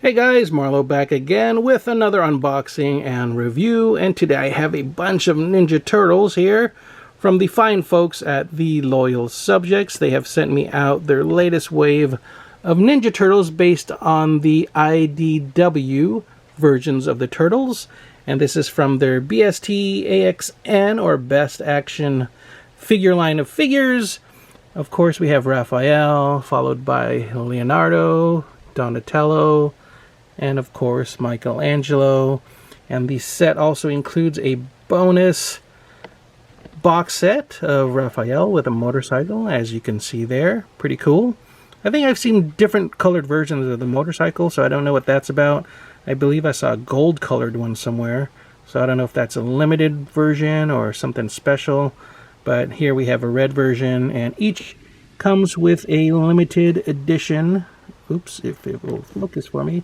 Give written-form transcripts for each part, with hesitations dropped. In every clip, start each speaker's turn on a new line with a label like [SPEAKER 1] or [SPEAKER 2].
[SPEAKER 1] Hey guys, Marlo back again with another unboxing and review, and today I have a bunch of Ninja Turtles here from the fine folks at the Loyal Subjects. They have sent me out their latest wave of Ninja Turtles based on the IDW versions of the Turtles, and this is from their BST AXN, or Best Action Figure line of figures. Of course, we have Raphael, followed by Leonardo, Donatello, and of course Michelangelo. And the set also includes a bonus box set of Raphael with a motorcycle, as you can see there. Pretty cool. I think I've seen different colored versions of the motorcycle, so I don't know what that's about. I believe I saw a gold colored one somewhere, so I don't know if that's a limited version or something special. But here we have a red version, and each comes with a limited edition, oops, if it will focus for me,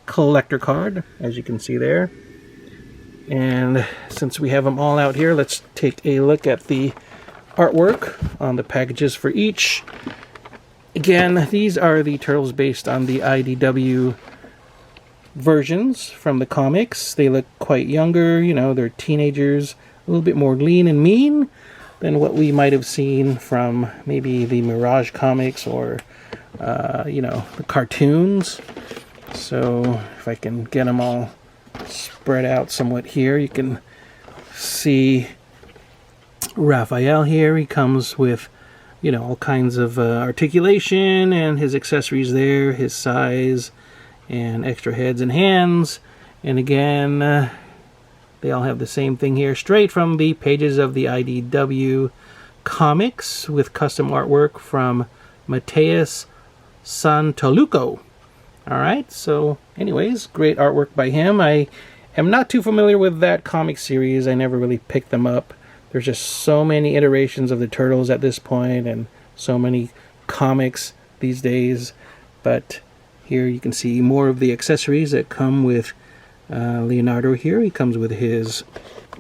[SPEAKER 1] collector card, as you can see there. And since we have them all out here, let's take a look at the artwork on the packages for each. Again, these are the Turtles based on the IDW versions from the comics. They look quite younger, you know, they're teenagers, a little bit more lean and mean than what we might have seen from maybe the Mirage comics or, you know, the cartoons. So if I can get them all spread out somewhat here, you can see Raphael here. He comes with, you know, all kinds of articulation and his accessories there, his size, and extra heads and hands. And again, they all have the same thing here, straight from the pages of the IDW comics, with custom artwork from Mateus Santoluco. Alright, so anyways, great artwork by him. I am not too familiar with that comic series. I never really picked them up. There's just so many iterations of the Turtles at this point, and so many comics these days. But here you can see more of the accessories that come with Leonardo here. He comes with his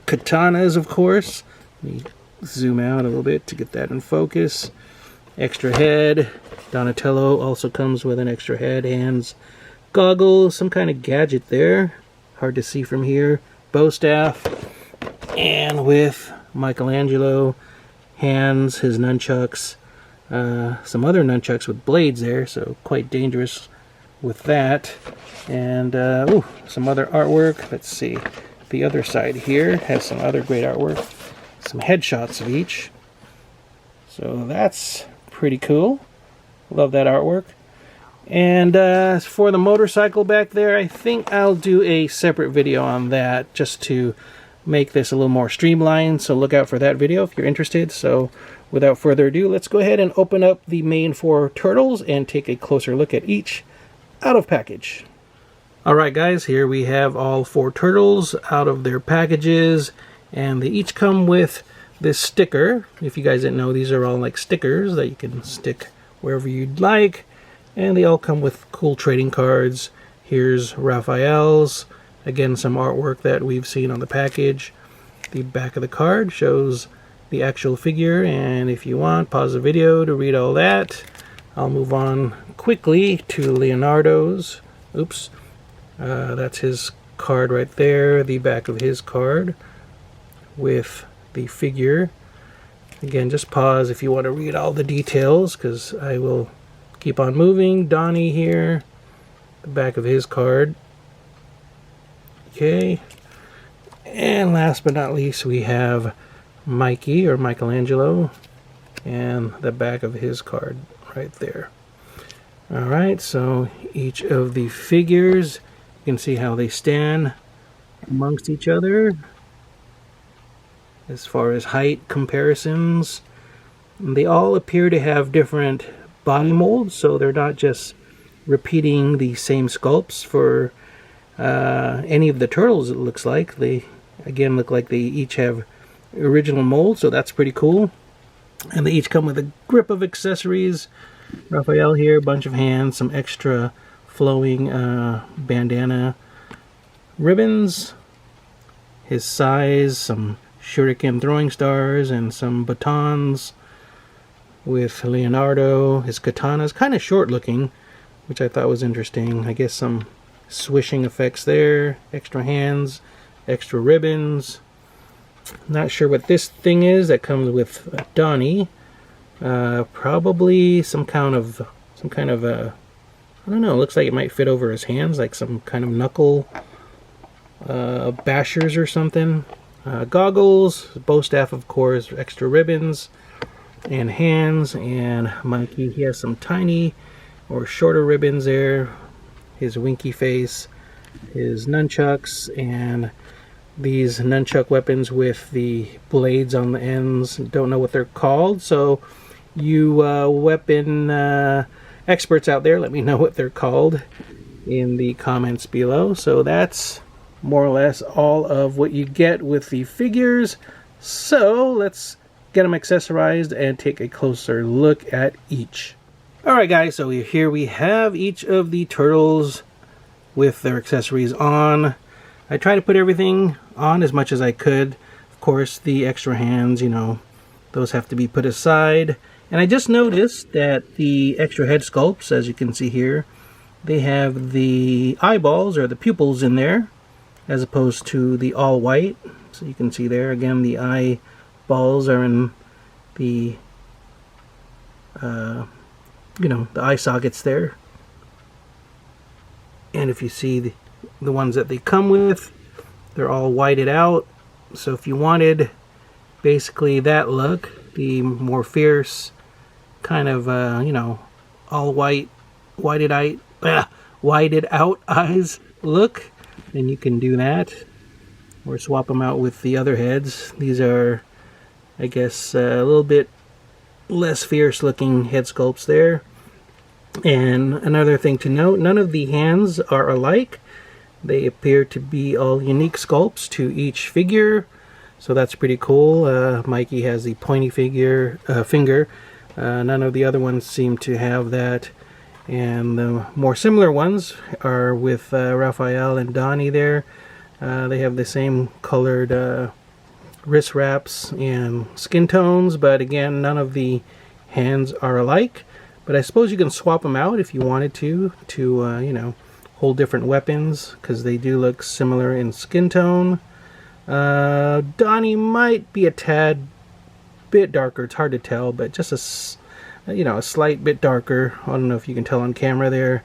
[SPEAKER 1] katanas, of course. Let me zoom out a little bit to get that in focus. Extra head. Donatello also comes with an extra head, hands, goggles, some kind of gadget there. Hard to see from here. Bow staff. And with Michelangelo, hands, his nunchucks, some other nunchucks with blades there, so quite dangerous with that. And ooh, some other artwork. Let's see. The other side here has some other great artwork. Some headshots of each. So that's pretty cool. Love that artwork. And as for the motorcycle back there, I think I'll do a separate video on that just to make this a little more streamlined. So look out for that video if you're interested. So without further ado, let's go ahead and open up the main 4 Turtles and take a closer look at each out of package. Alright guys, here we have all 4 Turtles out of their packages, and they each come with this sticker. If you guys didn't know, these are all like stickers that you can stick wherever you'd like, and they all come with cool trading cards. Here's Raphael's, again some artwork that we've seen on the package. The back of the card shows the actual figure, and if you want, pause the video to read all that. I'll move on quickly to Leonardo's. Oops, that's his card right there, the back of his card with the figure. Again, just pause if you want to read all the details, because I will keep on moving. Donnie here, the back of his card. Okay. And last but not least, we have Mikey, or Michelangelo, and the back of his card right there. Alright, so each of the figures, you can see how they stand amongst each other as far as height comparisons. They all appear to have different body molds, so they're not just repeating the same sculpts for any of the Turtles. It looks like they again look like they each have original molds, so that's pretty cool. And they each come with a grip of accessories. Raphael here, a bunch of hands, some extra flowing bandana ribbons, his size, some shuriken throwing stars, and some batons. With Leonardo, his katana is kind of short looking, which I thought was interesting. I guess some swishing effects there, extra hands, extra ribbons. Not sure what this thing is that comes with Donnie. Probably some kind of I don't know, looks like it might fit over his hands, like some kind of knuckle bashers or something. Goggles, bow staff, of course, extra ribbons, and hands. And Mikey, he has some tiny or shorter ribbons there, his winky face, his nunchucks, and these nunchuck weapons with the blades on the ends. Don't know what they're called, so you weapon experts out there, let me know what they're called in the comments below. So that's more or less all of what you get with the figures. So let's get them accessorized and take a closer look at each. Alright guys, so here we have each of the turtles with their accessories on. I try to put everything on as much as I could. Of course, the extra hands, you know, those have to be put aside. And I just noticed that the extra head sculpts, as you can see here, they have the eyeballs or the pupils in there, as opposed to the all white. So you can see there, again, the eyeballs are in the, you know, the eye sockets there. And if you see the ones that they come with, they're all whited out. So if you wanted basically that look, the more fierce kind of, you know, all white, whited out eyes look, then you can do that, or swap them out with the other heads. These are, I guess, a little bit less fierce looking head sculpts there. And another thing to note, none of the hands are alike. They appear to be all unique sculpts to each figure, so that's pretty cool. Mikey has the pointy finger. None of the other ones seem to have that. And the more similar ones are with Raphael and Donnie there. They have the same colored wrist wraps and skin tones, but again, none of the hands are alike. But I suppose you can swap them out if you wanted to you know, hold different weapons, because they do look similar in skin tone. Donnie might be a tad bit darker. It's hard to tell, but just a slight bit darker. I don't know if you can tell on camera there.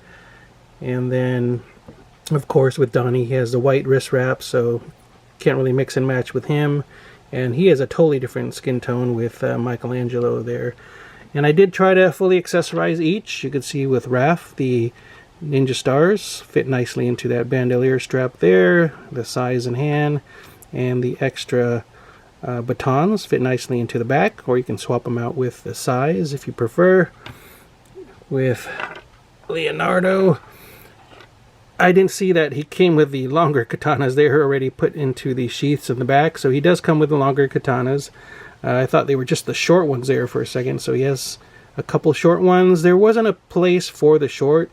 [SPEAKER 1] And then, of course, with Donnie, he has the white wrist wrap, so can't really mix and match with him. And he has a totally different skin tone with Michelangelo there. And I did try to fully accessorize each. You can see with Raph, the ninja stars fit nicely into that bandolier strap there, the size and hand, and the extra batons fit nicely into the back, or you can swap them out with the size if you prefer. With Leonardo, I didn't see that he came with the longer katanas. They are already put into the sheaths in the back, so he does come with the longer katanas. I thought they were just the short ones there for a second, so he has a couple short ones. There wasn't a place for the short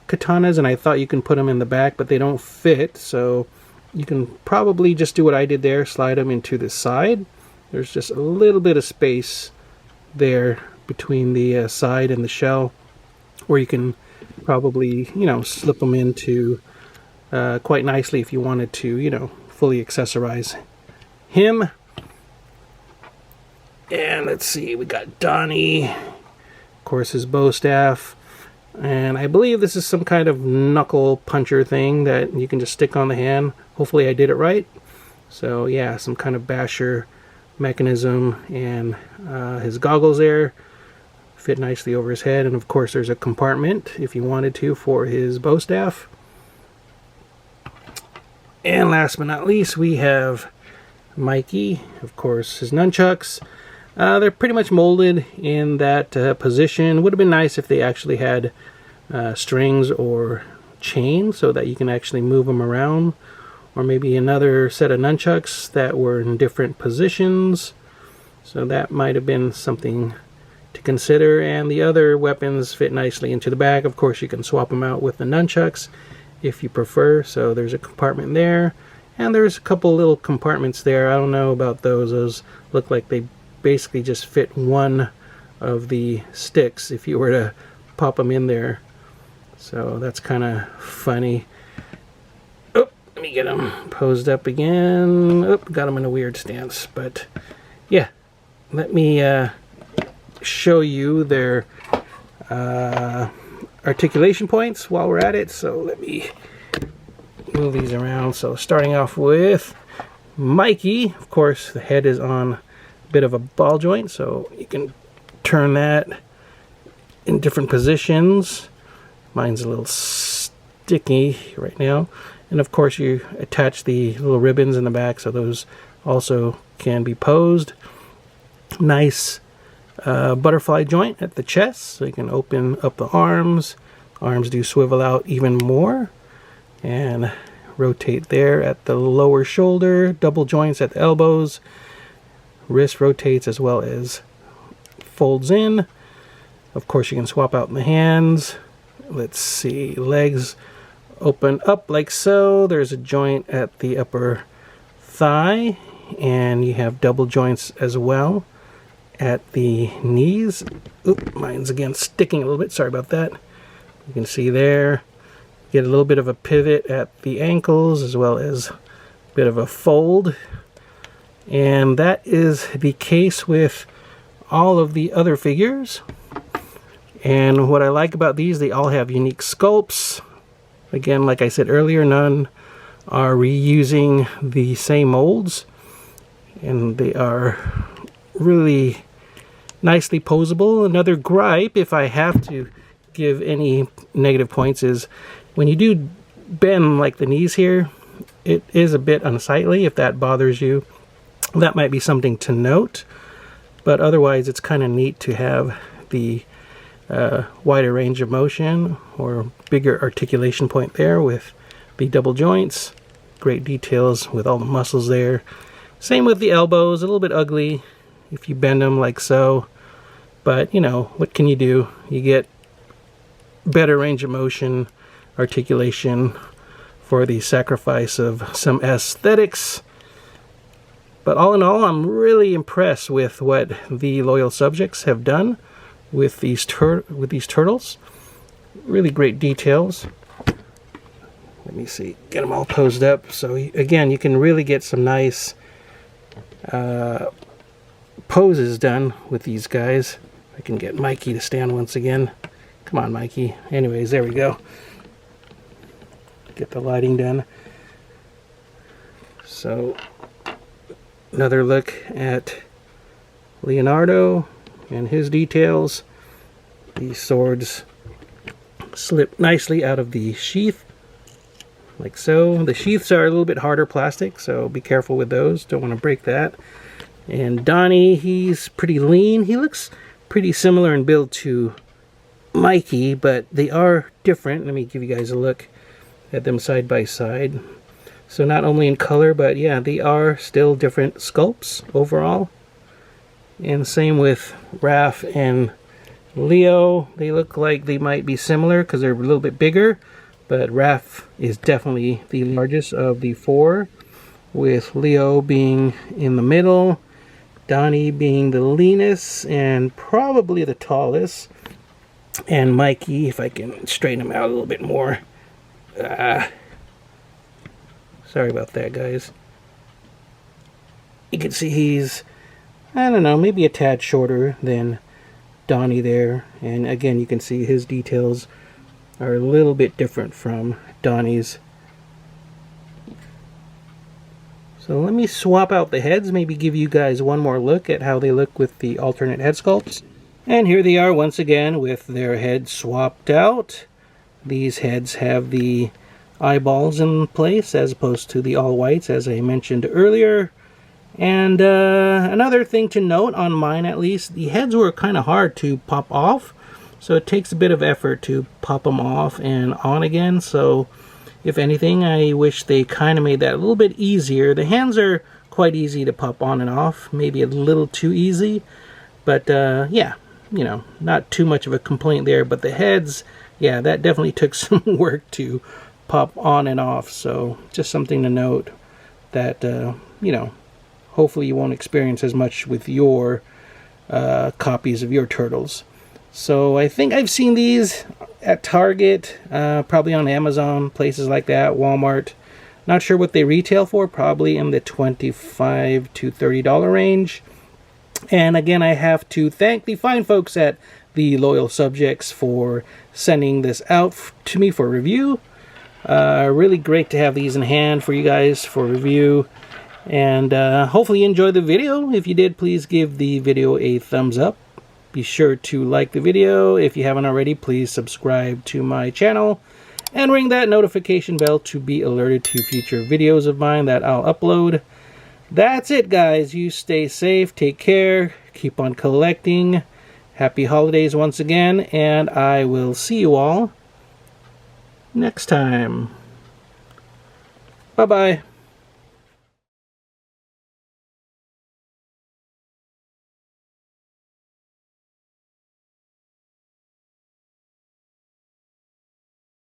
[SPEAKER 1] katanas, and I thought you can put them in the back, but they don't fit, so you can probably just do what I did there, slide them into the side. There's just a little bit of space there between the side and the shell, where you can probably, you know, slip them into quite nicely if you wanted to, you know, fully accessorize him. And let's see, we got Donnie, of course, his bow staff. And I believe this is some kind of knuckle puncher thing that you can just stick on the hand. Hopefully I did it right. So yeah, some kind of basher mechanism. And his goggles there fit nicely over his head. And of course there's a compartment, if you wanted to, for his bow staff. And last but not least, we have Mikey, of course, his nunchucks. They're pretty much molded in that position. Would have been nice if they actually had strings or chain so that you can actually move them around. Or maybe another set of nunchucks that were in different positions. So that might have been something to consider. And the other weapons fit nicely into the back. Of course, you can swap them out with the nunchucks if you prefer. So there's a compartment there. And there's a couple little compartments there. I don't know about those. Those look like they basically just fit one of the sticks if you were to pop them in there. So that's kind of funny. me get them posed up again. Oop, got them in a weird stance. But yeah, let me show you their articulation points while we're at it. So let me move these around. So starting off with Mikey, of course, the head is on a bit of a ball joint, so you can turn that in different positions. Mine's a little sticky right now. And of course you attach the little ribbons in the back, so those also can be posed. Nice butterfly joint at the chest, so you can open up the arms. Arms do swivel out even more. And rotate there at the lower shoulder. Double joints at the elbows. Wrist rotates as well as folds in. Of course you can swap out in the hands. Let's see, legs open up like so. There's a joint at the upper thigh, and you have double joints as well at the knees. Oop, mine's again sticking a little bit, sorry about that. You can see there, get a little bit of a pivot at the ankles as well as a bit of a fold. And that is the case with all of the other figures. And what I like about these, they all have unique sculpts. Again, like I said earlier, none are reusing the same molds. And they are really nicely posable. Another gripe, if I have to give any negative points, is when you do bend like the knees here, it is a bit unsightly. If that bothers you, that might be something to note. But otherwise, it's kind of neat to have the wider range of motion or bigger articulation point there with the double joints. Great details with all the muscles there. Same with the elbows, a little bit ugly if you bend them like so. But, you know, what can you do? You get better range of motion, articulation for the sacrifice of some aesthetics. But all in all, I'm really impressed with what the loyal subjects have done with these turtles. Really great details. Let me see, get them all posed up. So again, you can really get some nice poses done with these guys. I can get Mikey to stand once again. Come on, Mikey. Anyways, there we go. Get the lighting done. So another look at Leonardo and his details. These swords slip nicely out of the sheath, like so. The sheaths are a little bit harder plastic, so be careful with those. Don't want to break that. And Donnie, he's pretty lean. He looks pretty similar in build to Mikey, but they are different. Let me give you guys a look at them side by side. So not only in color, but yeah, they are still different sculpts overall. And same with Raph and Leo. They look like they might be similar because they're a little bit bigger, but Raph is definitely the largest of the four, with Leo being in the middle, Donnie being the leanest and probably the tallest, and Mikey, if I can straighten him out a little bit more. Sorry about that, guys. You can see he's, I don't know, maybe a tad shorter than Donnie there. And again, you can see his details are a little bit different from Donnie's. So let me swap out the heads, maybe give you guys one more look at how they look with the alternate head sculpts. And here they are once again with their heads swapped out. These heads have the eyeballs in place as opposed to the all whites, as I mentioned earlier. And another thing to note, on mine at least, the heads were kind of hard to pop off, so it takes a bit of effort to pop them off and on again. So if anything, I wish they kind of made that a little bit easier. The hands are quite easy to pop on and off, maybe a little too easy, but yeah, you know, not too much of a complaint there. But the heads, yeah, that definitely took some work to pop on and off. So just something to note that, you know, hopefully you won't experience as much with your copies of your turtles. So I think I've seen these at Target, probably on Amazon, places like that, Walmart. Not sure what they retail for, probably in the $25 to $30 range. And again, I have to thank the fine folks at the Loyal Subjects for sending this out to me for review. Really great to have these in hand for you guys for review. And hopefully you enjoyed the video. If you did, please give the video a thumbs up. Be sure to like the video. If you haven't already, please subscribe to my channel. And ring that notification bell to be alerted to future videos of mine that I'll upload. That's it, guys. You stay safe, take care, keep on collecting. Happy holidays once again, and I will see you all next time. Bye-bye.